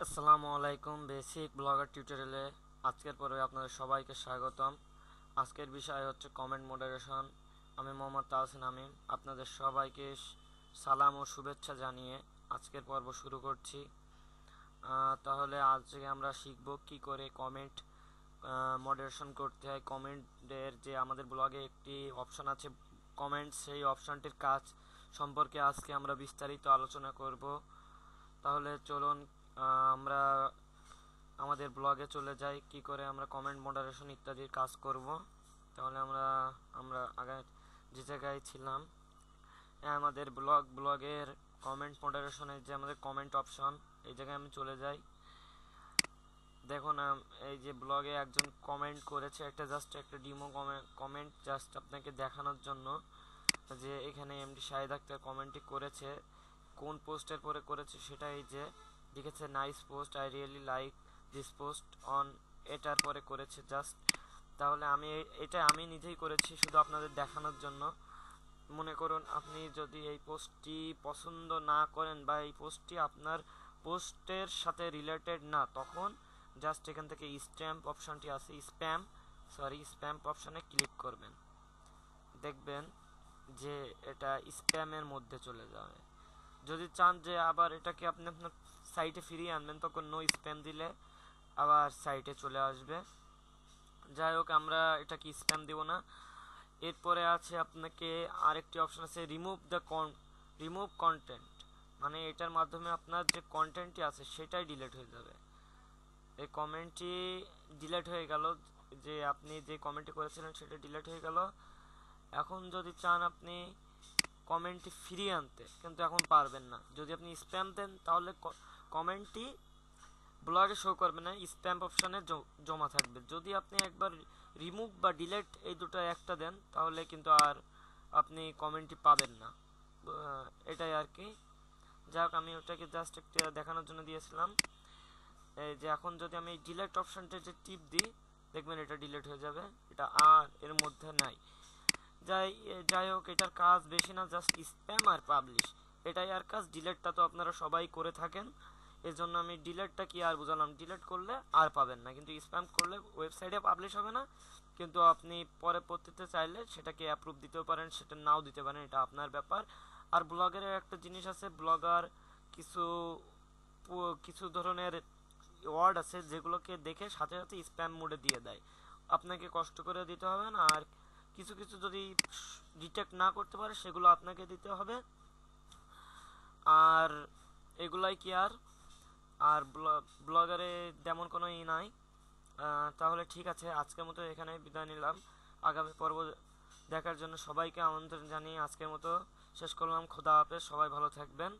আসসালামু আলাইকুম। Basic blogger টিউটোরিয়ালে আজকের পর্বে আপনাদের সবাইকে স্বাগতম। আজকের বিষয় হচ্ছে কমেন্ট মডারেশন। আমি মোহাম্মদ তাহসিন আমিন আপনাদের সবাইকে সালাম ও শুভেচ্ছা জানিয়ে আজকের পর্ব শুরু করছি। তাহলে আজকে আমরা শিখব কি করে কমেন্ট মডারেশন করতে হয়। কমেন্টের যে আমাদের ব্লগে একটি অপশন আছে কমেন্ট, সেই অপশনটির কাজ সম্পর্কে আজকে আমরা বিস্তারিত আলোচনা করব। তাহলে চলুন আমরা আমাদের ব্লগে চলে যাই কি করে আমরা কমেন্ট মডারেশন ইত্যাদির কাজ করব। তাহলে আমরা আগে যে জায়গায় ছিলাম, আমাদের ব্লগের কমেন্ট মডারেশনের যে আমাদের কমেন্ট অপশন, এই জায়গায় আমি চলে যাই। দেখুন এই যে ব্লগে একজন কমেন্ট করেছে, একটা ডিমো কমেন্ট জাস্ট আপনাকে দেখানোর জন্য যে এখানে এমডি শাহিদ আক্তার কমেন্টটি করেছে। কোন পোস্টের পরে করেছে সেটা এই যে লিখেছে, nice post, I really like this post on, এটার পরে করেছে জাস্ট। তাহলে এটা আমি নিজেই করেছি শুধু আপনাদের দেখানোর জন্য। মনে করুন আপনি যদি এই পোস্টটি পছন্দ না করেন বা এই পোস্টটি আপনার পোস্টের সাথে রিলেটেড না, তখন জাস্ট এখান থেকে স্ট্যাম্প অপশনটি আছে, স্প্যাম্প অপশনে ক্লিক করবেন। দেখবেন যে এটা স্প্যামের মধ্যে চলে যাবে। যদি চান যে আবার এটাকে আপনি আপনার সাইটে ফিরিয়ে আনবেন, তখন নো স্প্যাম দিলে আবার সাইটে চলে আসবে। যাই হোক, আমরা এটাকে স্প্যাম দিব না। এরপরে আছে আপনাকে আরেকটি অপশন আছে রিমুভ কন্টেন্ট, মানে এটার মাধ্যমে আপনার যে কন্টেন্টটি আছে সেটাই ডিলিট হয়ে যাবে। এই কমেন্টটি ডিলিট হয়ে গেল, যে আপনি যে কমেন্টটি করেছিলেন সেটা ডিলিট হয়ে গেল। এখন যদি চান আপনি কমেন্টটি ফিরিয়ে আনতে, কিন্তু এখন পারবেন না। যদি আপনি স্প্যাম দেন তাহলে কমেন্টটি ব্লগে শো করবে না, স্প্যাম অপশনে জমা থাকবে। যদি আপনি একবার রিমুভ বা ডিলিট এই দুটো একটা দেন, তাহলে কিন্তু আর আপনি কমেন্টটি পাবেন না। এটাই আর কি। যাই হোক, আমি ওটাকে জাস্ট একটা দেখানোর জন্য দিয়েছিলাম। এই যে এখন যদি আমি ডিলিট অপশনটা যে টিপ দিই, দেখবেন এটা ডিলিট হয়ে যাবে, এটা আর এর মধ্যে নাই। যাই হোক, এটার কাজ বেশি না, জাস্ট স্প্যাম আর পাবলিশ, এটাই আর কাজ। ডিলেটটা তো আপনারা সবাই করে থাকেন, এর জন্য আমি ডিলেটটা কি আর বুঝালাম। ডিলেট করলে আর পাবেন না, কিন্তু স্প্যাম করলে ওয়েবসাইটে পাবলিশ হবে না। কিন্তু আপনি পরে পড়তে চাইলে সেটাকে অ্যাপ্রুভ দিতেও পারেন, সেটা নাও দিতে পারেন, এটা আপনার ব্যাপার। আর ব্লগের একটা জিনিস আছে, ব্লগার কিছু কিছু ধরনের ওয়ার্ড আছে যেগুলোকে দেখে সাথে সাথে স্প্যাম মোডে দিয়ে দেয়। আপনাকে কষ্ট করে দিতে হবে না। আর কিছু কিছু যদি ডিটেক্ট না করতে পারে সেগুলো আপনাকে দিতে হবে। আর এগুলাই কি আর আর ব্লগারে তেমন কোনো নাই। তাহলে ঠিক আছে, আজকের মতো এখানে বিদায় নিলাম। আগামী পর্ব দেখার জন্য সবাইকে আমন্ত্রণ জানিয়ে আজকের মতো শেষ করলাম। খোদা হাফেজ, সবাই ভালো থাকবেন।